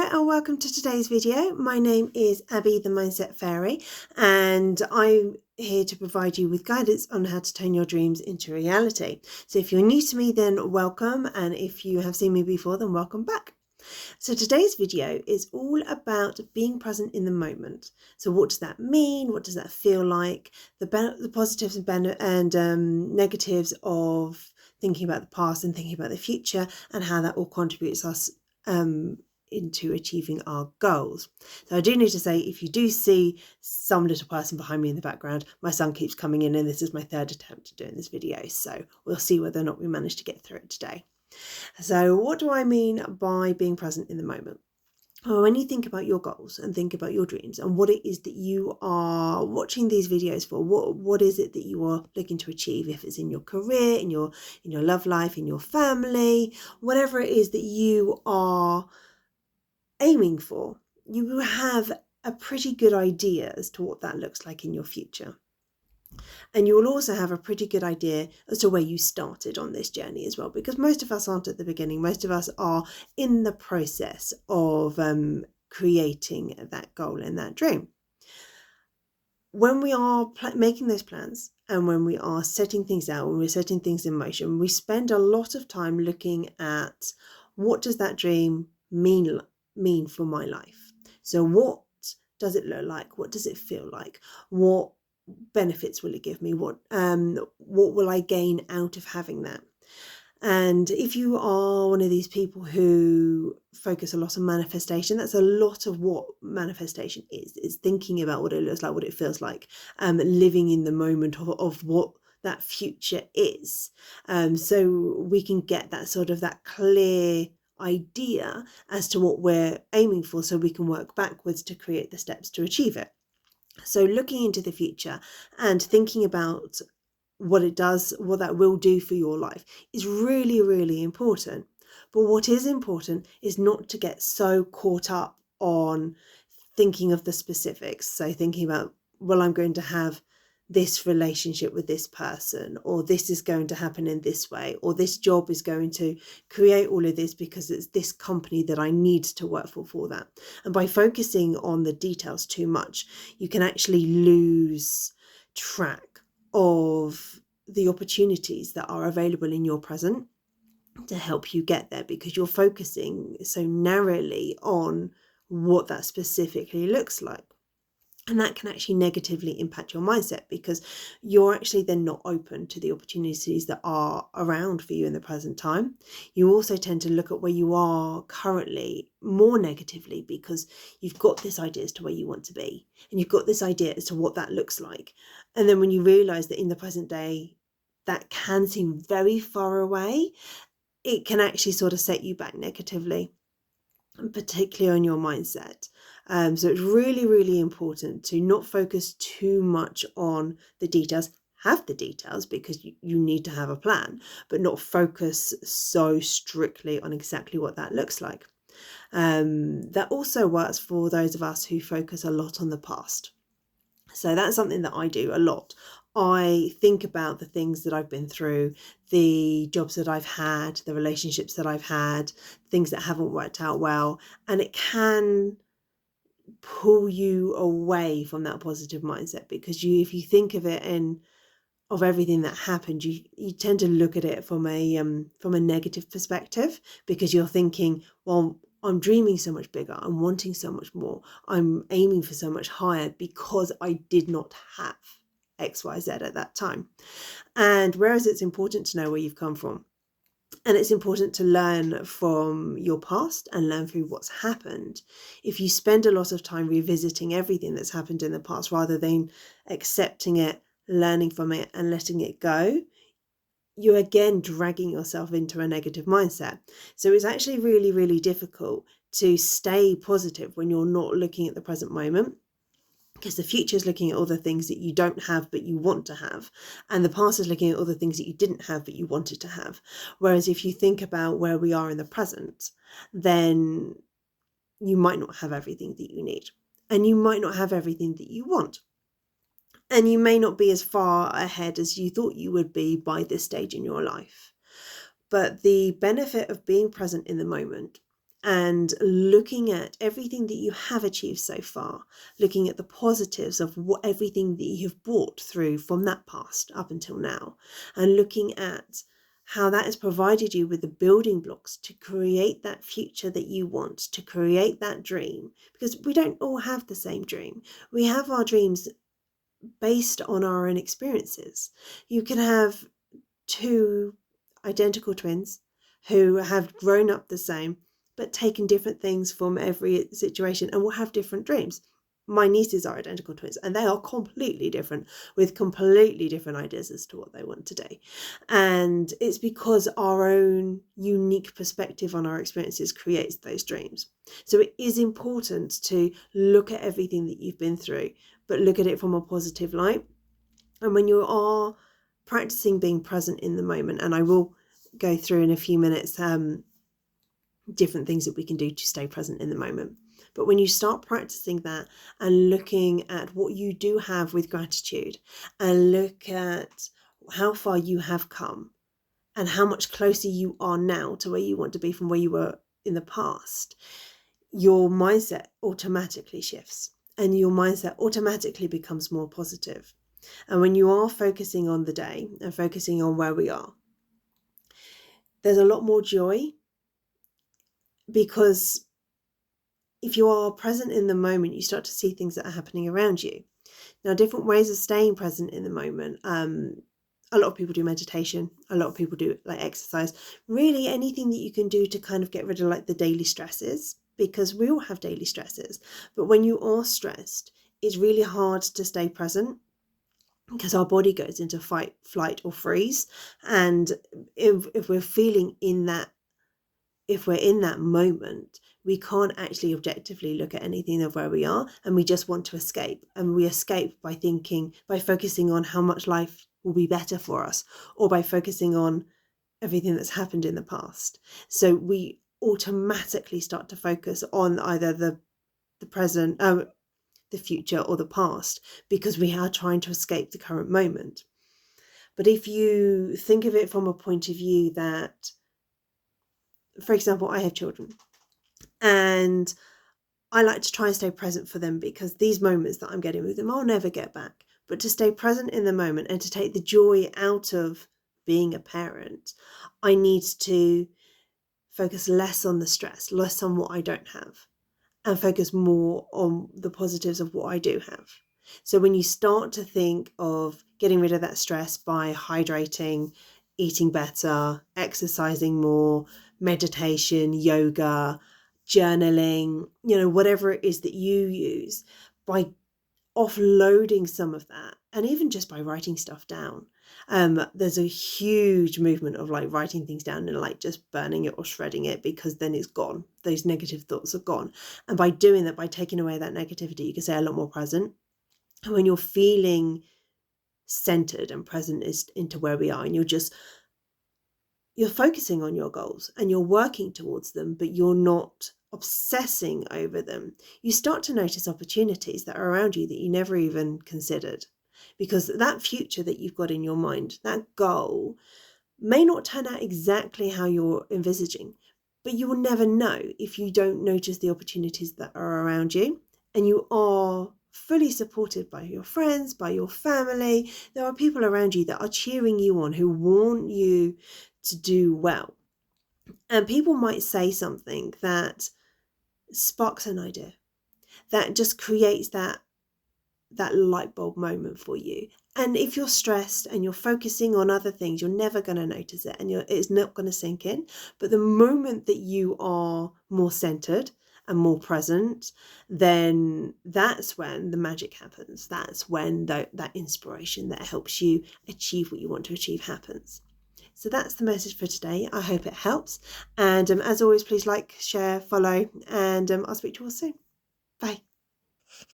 Hi and welcome to today's video. My name is Abby the Mindset Fairy and I'm here to provide you with guidance on how to turn your dreams into reality. So if you're new to me, then welcome, and if you have seen me before, then welcome back. So today's video is all about being present in the moment. So what does that mean? What does that feel like? The positives and negatives of thinking about the past and thinking about the future, and how that all contributes us into achieving our goals. So I do need to say, if you do see some little person behind me in the background, my son keeps coming in, and this is my third attempt at doing this video, so we'll see whether or not we manage to get through it today. So what do I mean by being present in the moment? Well, when you think about your goals and think about your dreams and what it is that you are watching these videos for, what is it that you are looking to achieve? If it's in your career, in your love life, in your family, whatever it is that you are aiming for, you will have a pretty good idea as to what that looks like in your future. And you will also have a pretty good idea as to where you started on this journey as well, because most of us aren't at the beginning. Most of us are in the process of creating that goal and that dream. When we are making those plans and when we are setting things out, when we're setting things in motion, we spend a lot of time looking at what does that dream mean for my life. So what does it look like? What does it feel like? What benefits will it give me? What will I gain out of having that? And if you are one of these people who focus a lot on manifestation, that's a lot of what manifestation is thinking about what it looks like, what it feels like, living in the moment of what that future is. So we can get that sort of that clear idea as to what we're aiming for, so we can work backwards to create the steps to achieve it. So looking into the future and thinking about what it does, what that will do for your life, is really, really important. But what is important is not to get so caught up on thinking of the specifics. So thinking about, well, I'm going to have this relationship with this person, or this is going to happen in this way, or this job is going to create all of this because it's this company that I need to work for that. And by focusing on the details too much, you can actually lose track of the opportunities that are available in your present to help you get there, because you're focusing so narrowly on what that specifically looks like. And that can actually negatively impact your mindset, because you're actually then not open to the opportunities that are around for you in the present time. You also tend to look at where you are currently more negatively, because you've got this idea as to where you want to be, and you've got this idea as to what that looks like. And then when you realize that in the present day, that can seem very far away, it can actually sort of set you back negatively, particularly on your mindset. So it's really, really important to not focus too much on the details. Have the details, because you need to have a plan, but not focus so strictly on exactly what that looks like. That also works for those of us who focus a lot on the past. So that's something that I do a lot. I think about the things that I've been through, the jobs that I've had, the relationships that I've had, things that haven't worked out well, and it can pull you away from that positive mindset, because if you think of it of everything that happened, you tend to look at it from a negative perspective, because you're thinking, well, I'm dreaming so much bigger, I'm wanting so much more, I'm aiming for so much higher because I did not have XYZ at that time. And whereas it's important to know where you've come from, and it's important to learn from your past and learn through what's happened, if you spend a lot of time revisiting everything that's happened in the past rather than accepting it, learning from it and letting it go, you're again dragging yourself into a negative mindset. So it's actually really, really difficult to stay positive when you're not looking at the present moment, because the future is looking at all the things that you don't have but you want to have, and the past is looking at all the things that you didn't have but you wanted to have. Whereas if you think about where we are in the present, then you might not have everything that you need, and you might not have everything that you want. And you may not be as far ahead as you thought you would be by this stage in your life. But the benefit of being present in the moment and looking at everything that you have achieved so far, looking at the positives of everything that you have brought through from that past up until now, and looking at how that has provided you with the building blocks to create that future that you want, to create that dream. Because we don't all have the same dream. We have our dreams based on our own experiences. You can have two identical twins who have grown up the same, but taken different things from every situation and will have different dreams. My nieces are identical twins and they are completely different, with completely different ideas as to what they want to do. And it's because our own unique perspective on our experiences creates those dreams. So it is important to look at everything that you've been through, but look at it from a positive light. And when you are practicing being present in the moment, and I will go through in a few minutes different things that we can do to stay present in the moment. But when you start practicing that and looking at what you do have with gratitude, and look at how far you have come and how much closer you are now to where you want to be from where you were in the past, your mindset automatically shifts and your mindset automatically becomes more positive. And when you are focusing on the day and focusing on where we are, there's a lot more joy, because if you are present in the moment, you start to see things that are happening around you. Now, different ways of staying present in the moment. A lot of people do meditation. A lot of people do like exercise. Really anything that you can do to kind of get rid of like the daily stresses, because we all have daily stresses. But when you are stressed, it's really hard to stay present, because our body goes into fight, flight or freeze. And if we're feeling in that, if we're in that moment, we can't actually objectively look at anything of where we are, and we just want to escape. And we escape by focusing on how much life will be better for us, or by focusing on everything that's happened in the past. So we automatically start to focus on either the present, the future, or the past, because we are trying to escape the current moment. But if you think of it from a point of view that, for example, I have children, and I like to try and stay present for them, because these moments that I'm getting with them, I'll never get back. But to stay present in the moment and to take the joy out of being a parent, I need to focus less on the stress, less on what I don't have, and focus more on the positives of what I do have. So when you start to think of getting rid of that stress by hydrating, eating better, exercising more, meditation, yoga, journaling, whatever it is that you use, by offloading some of that, and even just by writing stuff down. There's a huge movement of like writing things down and like just burning it or shredding it, because then it's gone. Those negative thoughts are gone. And by doing that, by taking away that negativity, you can stay a lot more present. And when you're feeling centered and present is into where we are, and you're focusing on your goals and you're working towards them, but you're not obsessing over them, you start to notice opportunities that are around you that you never even considered. Because that future that you've got in your mind, that goal, may not turn out exactly how you're envisaging, but you will never know if you don't notice the opportunities that are around you, and you are fully supported by your friends, by your family. There are people around you that are cheering you on, who want you to do well. And people might say something that sparks an idea, that just creates that light bulb moment for you. And if you're stressed and you're focusing on other things, you're never going to notice it, and it's not going to sink in. But the moment that you are more centered and more present, then that's when the magic happens. That's when that inspiration that helps you achieve what you want to achieve happens. So that's the message for today. I hope it helps. And as always, please like, share, follow, and I'll speak to you all soon. Bye.